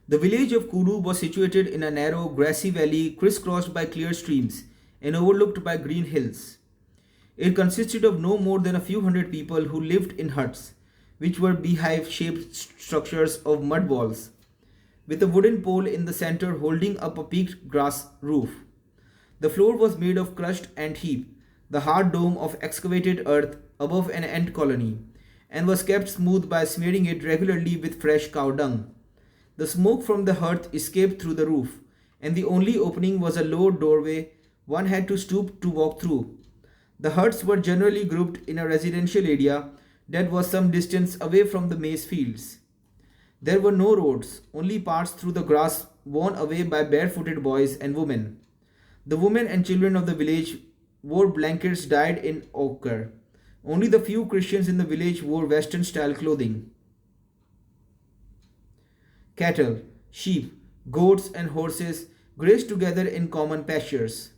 The village of Kuru was situated in a narrow, grassy valley crisscrossed by clear streams and overlooked by green hills. It consisted of no more than a few hundred people who lived in huts, which were beehive shaped structures of mud walls, with a wooden pole in the center holding up a peaked grass roof. The floor was made of crushed ant heap, the hard dome of excavated earth above an ant colony, and was kept smooth by smearing it regularly with fresh cow dung. The smoke from the hearth escaped through the roof, and the only opening was a low doorway one had to stoop to walk through. The huts were generally grouped in a residential area that was some distance away from the maize fields. There were no roads, only paths through the grass worn away by barefooted boys and women. The women and children of the village wore blankets dyed in ochre. Only the few Christians in the village wore Western style clothing. Cattle, sheep, goats, and horses grazed together in common pastures.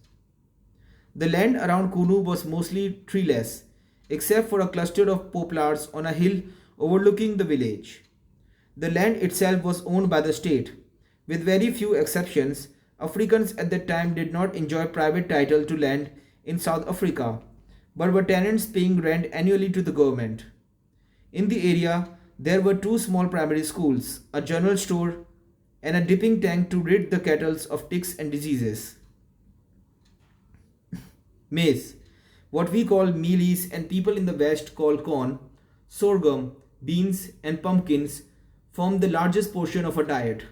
The land around Kunu was mostly treeless, except for a cluster of poplars on a hill overlooking the village. The land itself was owned by the state. With very few exceptions, Africans at that time did not enjoy private title to land in South Africa, but were tenants paying rent annually to the government. In the area, there were two small primary schools, a general store, and a dipping tank to rid the cattle of ticks and diseases. Maize, what we call mealies and people in the West call corn, sorghum, beans, and pumpkins, form the largest portion of our diet.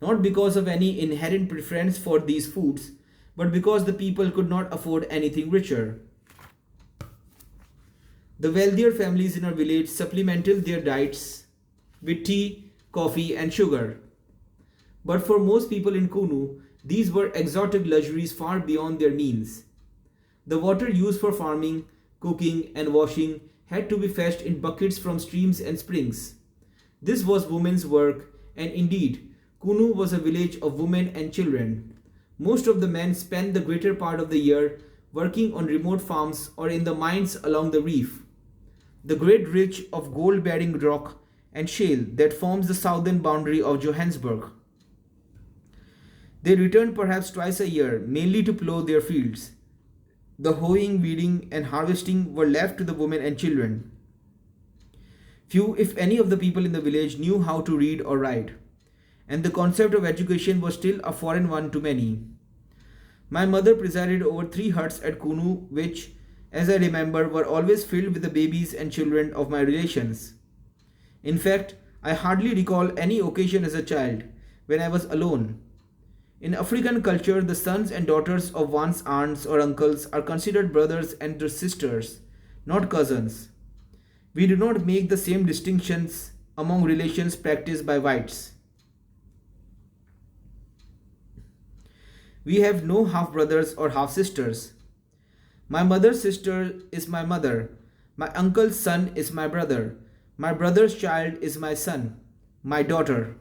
Not because of any inherent preference for these foods, but because the people could not afford anything richer. The wealthier families in our village supplemented their diets with tea, coffee, and sugar. But for most people in Kunu, these were exotic luxuries far beyond their means. The water used for farming, cooking, and washing had to be fetched in buckets from streams and springs. This was women's work, and indeed, Kunu was a village of women and children. Most of the men spent the greater part of the year working on remote farms or in the mines along the reef, the great ridge of gold bearing rock and shale that forms the southern boundary of Johannesburg. They returned perhaps twice a year, mainly to plough their fields. The hoeing, weeding, and harvesting were left to the women and children. Few, if any, of the people in the village knew how to read or write, and the concept of education was still a foreign one to many. My mother presided over 3 huts at Kunu, which, as I remember, were always filled with the babies and children of my relations. In fact, I hardly recall any occasion as a child when I was alone. In African culture, the sons and daughters of one's aunts or uncles are considered brothers and sisters, not cousins. We do not make the same distinctions among relations practiced by whites. We have no half brothers or half sisters. My mother's sister is my mother. My uncle's son is my brother. My brother's child is my son, my daughter.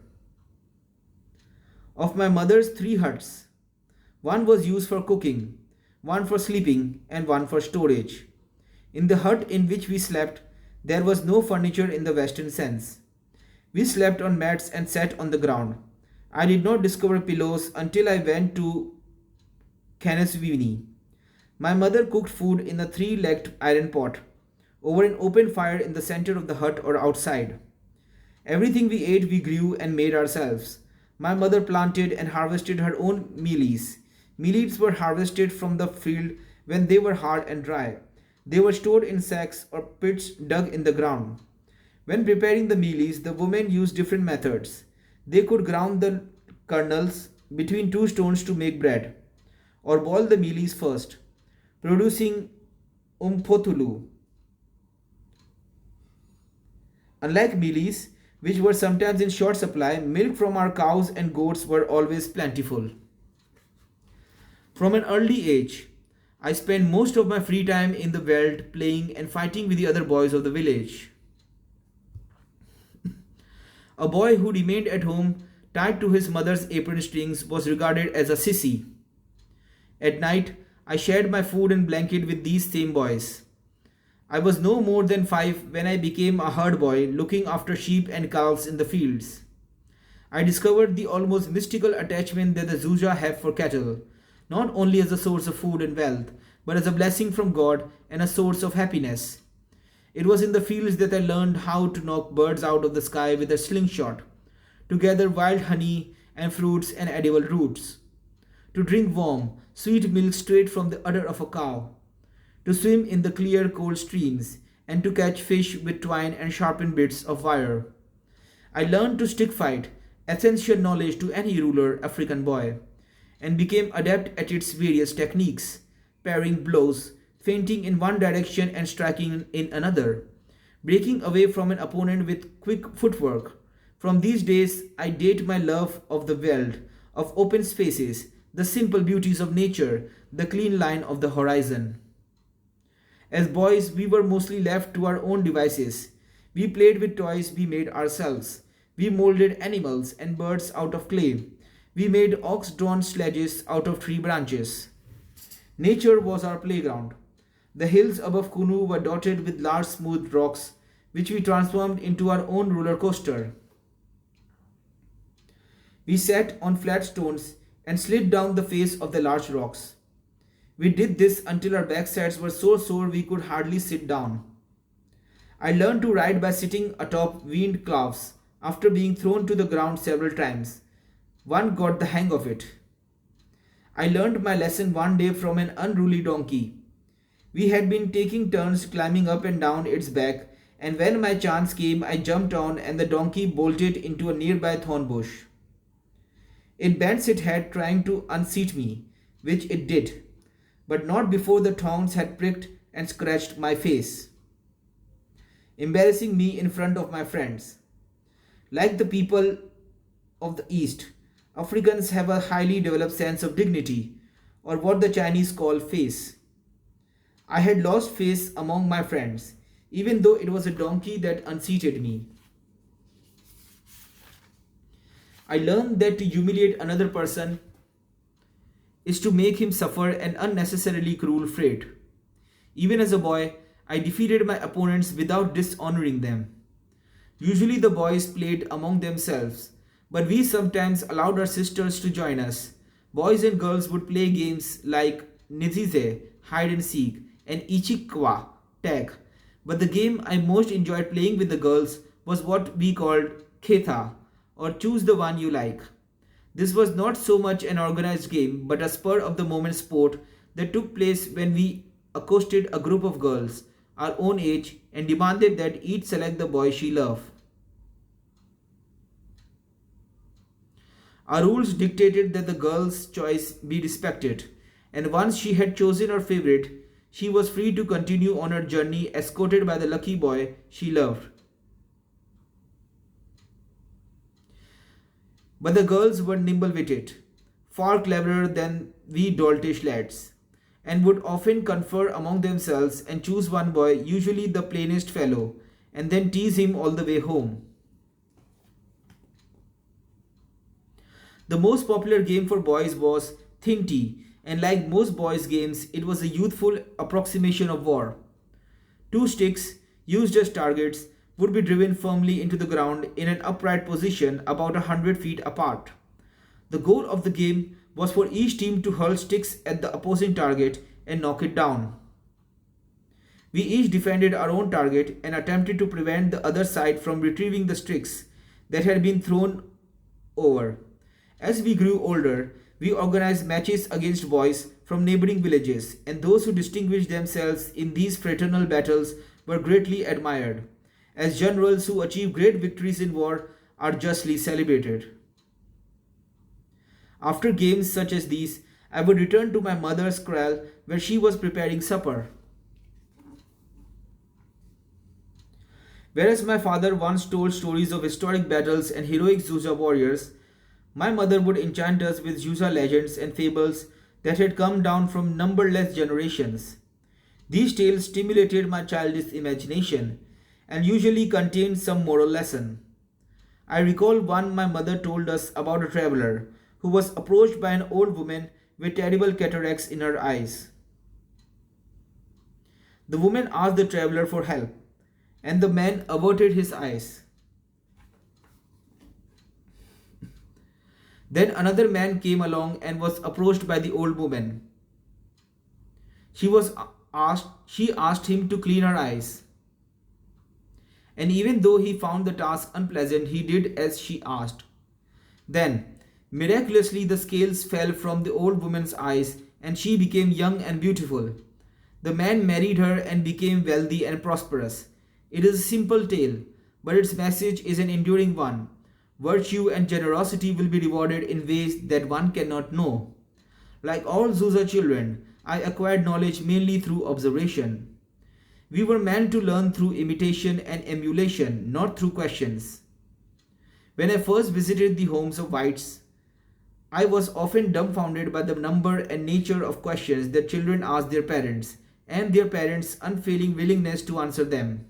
Of my mother's 3 huts, one was used for cooking, one for sleeping, and one for storage. In the hut in which we slept, there was no furniture in the Western sense. We slept on mats and sat on the ground. I did not discover pillows until I went to Kanesvini. My mother cooked food in a 3-legged iron pot, over an open fire in the center of the hut or outside. Everything we ate we grew and made ourselves. My mother planted and harvested her own mealies. Mealies were harvested from the field when they were hard and dry. They were stored in sacks or pits dug in the ground. When preparing the mealies, the women used different methods. They could ground the kernels between 2 stones to make bread, or boil the mealies first, producing umpothulu. Unlike mealies, which were sometimes in short supply, milk from our cows and goats were always plentiful. From an early age, I spent most of my free time in the veld playing and fighting with the other boys of the village. A boy who remained at home tied to his mother's apron strings was regarded as a sissy. At night, I shared my food and blanket with these same boys. I was no more than 5 when I became a herd boy looking after sheep and cows in the fields. I discovered the almost mystical attachment that the Zuja have for cattle, not only as a source of food and wealth, but as a blessing from God and a source of happiness. It was in the fields that I learned how to knock birds out of the sky with a slingshot, to gather wild honey and fruits and edible roots, to drink warm, sweet milk straight from the udder of a cow, to swim in the clear, cold streams, and to catch fish with twine and sharpened bits of wire. I learned to stick fight, essential knowledge to any ruler African boy, and became adept at its various techniques, parrying blows, feinting in one direction and striking in another, breaking away from an opponent with quick footwork. From these days, I date my love of the world, of open spaces, the simple beauties of nature, the clean line of the horizon. As boys, we were mostly left to our own devices. We played with toys we made ourselves. We molded animals and birds out of clay. We made ox drawn sledges out of tree branches. Nature was our playground. The hills above Kunu were dotted with large smooth rocks, which we transformed into our own roller coaster. We sat on flat stones and slid down the face of the large rocks. We did this until our backsides were so sore we could hardly sit down. I learned to ride by sitting atop weaned calves after being thrown to the ground several times. One got the hang of it. I learned my lesson one day from an unruly donkey. We had been taking turns climbing up and down its back, and when my chance came, I jumped on and the donkey bolted into a nearby thorn bush. It bent its head trying to unseat me, which it did, but not before the thorns had pricked and scratched my face, embarrassing me in front of my friends. Like the people of the East, Africans have a highly developed sense of dignity, or what the Chinese call face. I had lost face among my friends, even though it was a donkey that unseated me. I learned that to humiliate another person is to make him suffer an unnecessarily cruel fate. Even as a boy, I defeated my opponents without dishonoring them. Usually the boys played among themselves, but we sometimes allowed our sisters to join us. Boys and girls would play games like Nizize, hide and seek, and Ichikwa, tag. But the game I most enjoyed playing with the girls was what we called Ketha, or choose the one you like. This was not so much an organized game, but a spur of the moment sport that took place when we accosted a group of girls our own age and demanded that each select the boy she loved. Our rules dictated that the girl's choice be respected, and once she had chosen her favorite, she was free to continue on her journey escorted by the lucky boy she loved. But the girls were nimble-witted, far cleverer than we doltish lads, and would often confer among themselves and choose one boy, usually the plainest fellow, and then tease him all the way home. The most popular game for boys was Thinti, and like most boys' games, it was a youthful approximation of war. Two sticks, used as targets, would be driven firmly into the ground in an upright position about 100 feet apart. The goal of the game was for each team to hurl sticks at the opposing target and knock it down. We each defended our own target and attempted to prevent the other side from retrieving the sticks that had been thrown over. As we grew older, we organized matches against boys from neighboring villages, and those who distinguished themselves in these fraternal battles were greatly admired, as generals who achieve great victories in war are justly celebrated. After games such as these, I would return to my mother's kraal where she was preparing supper. Whereas my father once told stories of historic battles and heroic Zuja warriors, my mother would enchant us with Zuja legends and fables that had come down from numberless generations. These tales stimulated my childish imagination and usually contained some moral lesson. I recall one my mother told us about a traveler who was approached by an old woman with terrible cataracts in her eyes. The woman asked the traveler for help, and the man averted his eyes. Then another man came along and was approached by the old woman. She asked him to clean her eyes. And even though he found the task unpleasant, he did as she asked. Then, miraculously, the scales fell from the old woman's eyes and she became young and beautiful. The man married her and became wealthy and prosperous. It is a simple tale, but its message is an enduring one. Virtue and generosity will be rewarded in ways that one cannot know. Like all Zusa children, I acquired knowledge mainly through observation. We were meant to learn through imitation and emulation, not through questions. When I first visited the homes of whites, I was often dumbfounded by the number and nature of questions that children asked their parents, and their parents' unfailing willingness to answer them.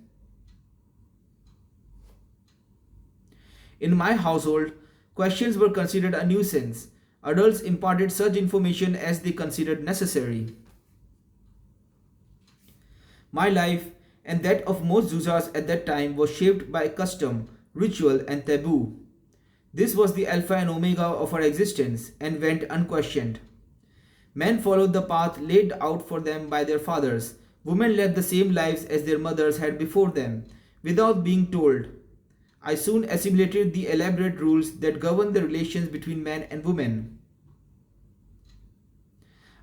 In my household, questions were considered a nuisance. Adults imparted such information as they considered necessary. My life and that of most Zusas at that time was shaped by custom, ritual, and taboo. This was the alpha and omega of our existence and went unquestioned. Men followed the path laid out for them by their fathers. Women led the same lives as their mothers had before them, without being told. I soon assimilated the elaborate rules that govern the relations between man and woman.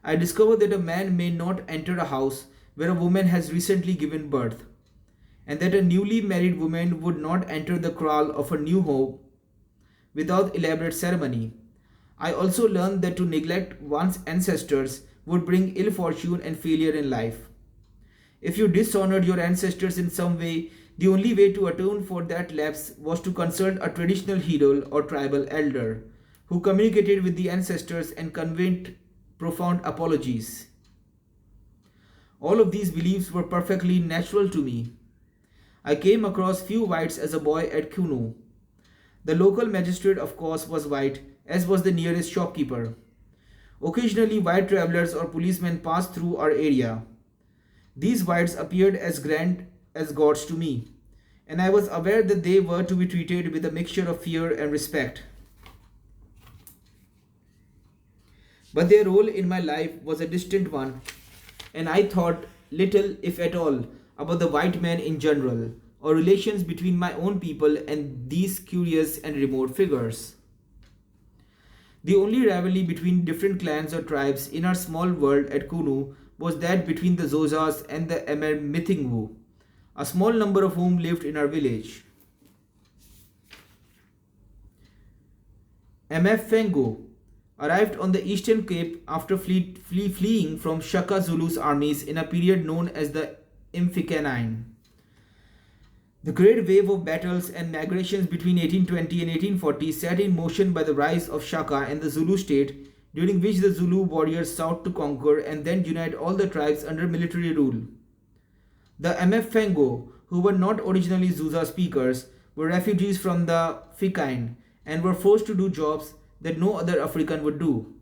I discovered that a man may not enter a house where a woman has recently given birth, and that a newly married woman would not enter the kraal of her new home without elaborate ceremony. I also learned that to neglect one's ancestors would bring ill fortune and failure in life. If you dishonored your ancestors in some way, the only way to atone for that lapse was to consult a traditional hero or tribal elder, who communicated with the ancestors and conveyed profound apologies. All of these beliefs were perfectly natural to me. I came across few whites as a boy at Kuno. The local magistrate, of course, was white, as was the nearest shopkeeper. Occasionally, white travelers or policemen passed through our area. These whites appeared as grand as gods to me, and I was aware that they were to be treated with a mixture of fear and respect. But their role in my life was a distant one, and I thought little, if at all, about the white man in general, or relations between my own people and these curious and remote figures. The only rivalry between different clans or tribes in our small world at Kunu was that between the Zozas and the Emermithingu, a small number of whom lived in our village. Mfengo arrived on the Eastern Cape after fleeing from Shaka Zulu's armies in a period known as the Imfikanine. The great wave of battles and migrations between 1820 and 1840 set in motion by the rise of Shaka and the Zulu state, during which the Zulu warriors sought to conquer and then unite all the tribes under military rule. The Mfengo, who were not originally Zusa speakers, were refugees from the Fikine and were forced to do jobs that no other African would do.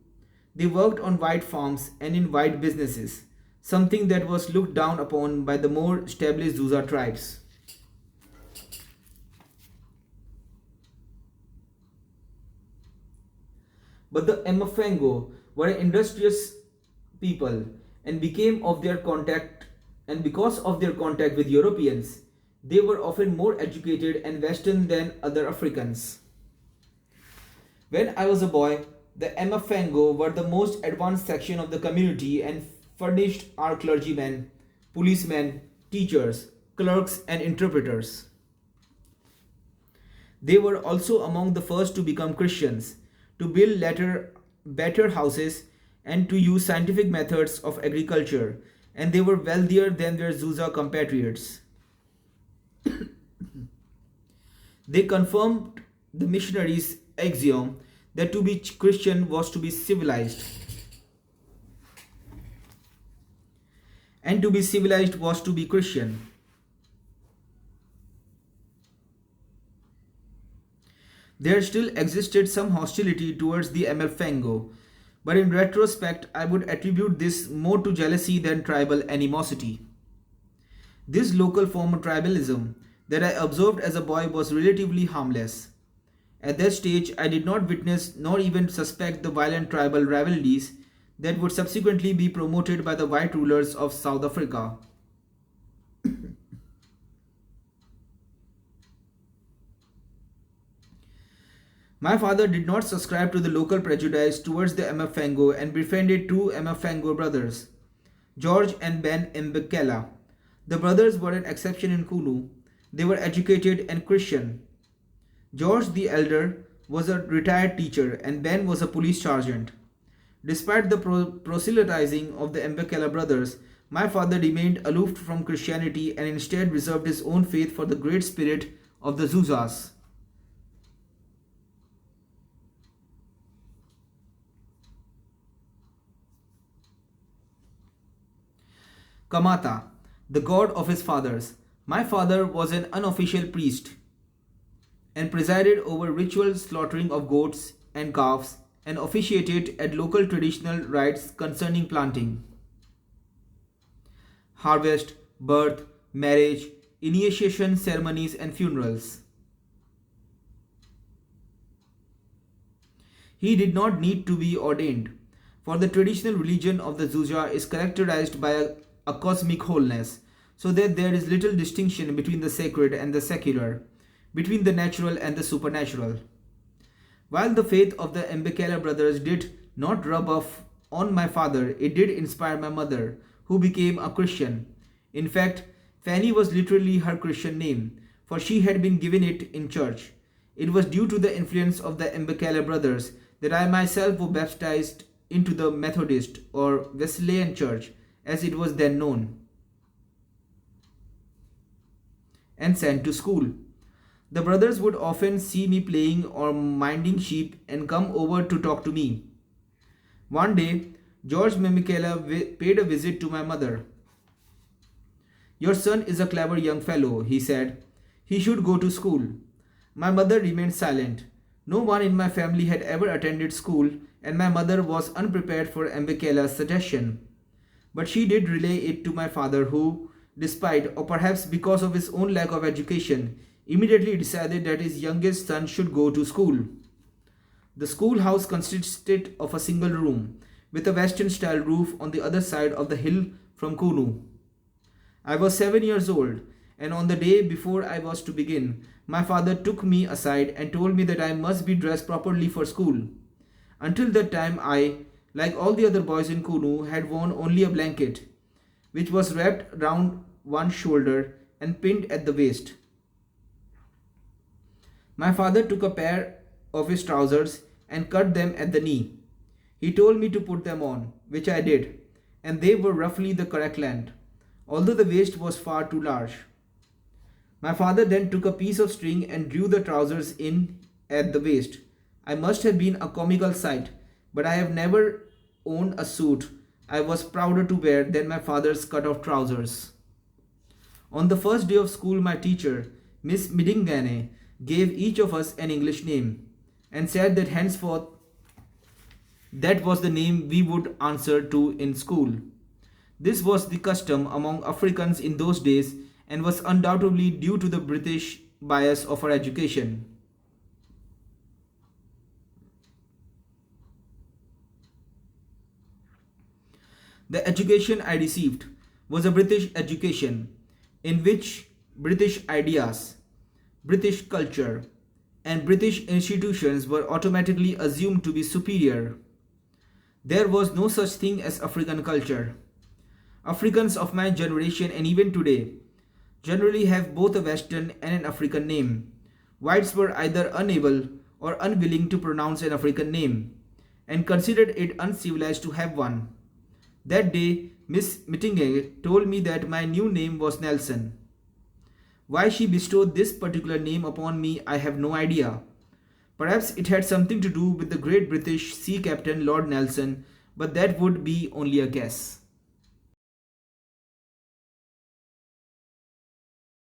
They worked on white farms and in white businesses, something that was looked down upon by the more established Zusa tribes. But the Mfengo were industrious people and because of their contact with Europeans, they were often more educated and Western than other Africans. When I was a boy, the Mfengo were the most advanced section of the community and furnished our clergymen, policemen, teachers, clerks, and interpreters. They were also among the first to become Christians, to build better houses, and to use scientific methods of agriculture, and they were wealthier than their Zusa compatriots. They confirmed the missionaries' axiom that to be Christian was to be civilized, and to be civilized was to be Christian. There still existed some hostility towards the Mfengo, but in retrospect I would attribute this more to jealousy than tribal animosity. This local form of tribalism that I observed as a boy was relatively harmless. At that stage, I did not witness nor even suspect the violent tribal rivalries that would subsequently be promoted by the white rulers of South Africa. My father did not subscribe to the local prejudice towards the Mfango and befriended two Mfango brothers, George and Ben Mbekela. The brothers were an exception in Kunu. They were educated and Christian. George the elder was a retired teacher and Ben was a police sergeant. Despite the proselytizing of the Mbekela brothers, my father remained aloof from Christianity and instead reserved his own faith for the great spirit of the Zuzas. Kamata, the god of his fathers. My father was an unofficial priest and presided over ritual slaughtering of goats and calves and officiated at local traditional rites concerning planting, harvest, birth, marriage, initiation ceremonies, and funerals. He did not need to be ordained, for the traditional religion of the Zuja is characterized by a cosmic wholeness, so that there is little distinction between the sacred and the secular, between the natural and the supernatural. While the faith of the Mbekela brothers did not rub off on my father, it did inspire my mother, who became a Christian. In fact, Fanny was literally her Christian name, for she had been given it in church. It was due to the influence of the Mbekela brothers that I myself was baptized into the Methodist or Wesleyan church, as it was then known, and sent to school. The brothers would often see me playing or minding sheep and come over to talk to me. One day, George Mbekela paid a visit to my mother. "Your son is a clever young fellow," he said. "He should go to school." My mother remained silent. No one in my family had ever attended school, and my mother was unprepared for Mbekela's suggestion. But she did relay it to my father, who, despite or perhaps because of his own lack of education, immediately decided that his youngest son should go to school. The schoolhouse consisted of a single room, with a western-style roof on the other side of the hill from Kunu. I was 7 years old, and on the day before I was to begin, my father took me aside and told me that I must be dressed properly for school. Until that time I, like all the other boys in Kunu, had worn only a blanket, which was wrapped round one shoulder and pinned at the waist. My father took a pair of his trousers and cut them at the knee. He told me to put them on, which I did, and they were roughly the correct length, although the waist was far too large. My father then took a piece of string and drew the trousers in at the waist. I must have been a comical sight, but I have never owned a suit I was prouder to wear than my father's cut-off trousers. On the first day of school, my teacher, Miss Midingane, gave each of us an English name and said that henceforth that was the name we would answer to in school. This was the custom among Africans in those days and was undoubtedly due to the British bias of our education. The education I received was a British education in which British ideas, British culture, and British institutions were automatically assumed to be superior. There was no such thing as African culture. Africans of my generation and even today generally have both a Western and an African name. Whites were either unable or unwilling to pronounce an African name and considered it uncivilized to have one. That day, Miss Mittinge told me that my new name was Nelson. Why she bestowed this particular name upon me, I have no idea. Perhaps it had something to do with the great British sea captain Lord Nelson, but that would be only a guess.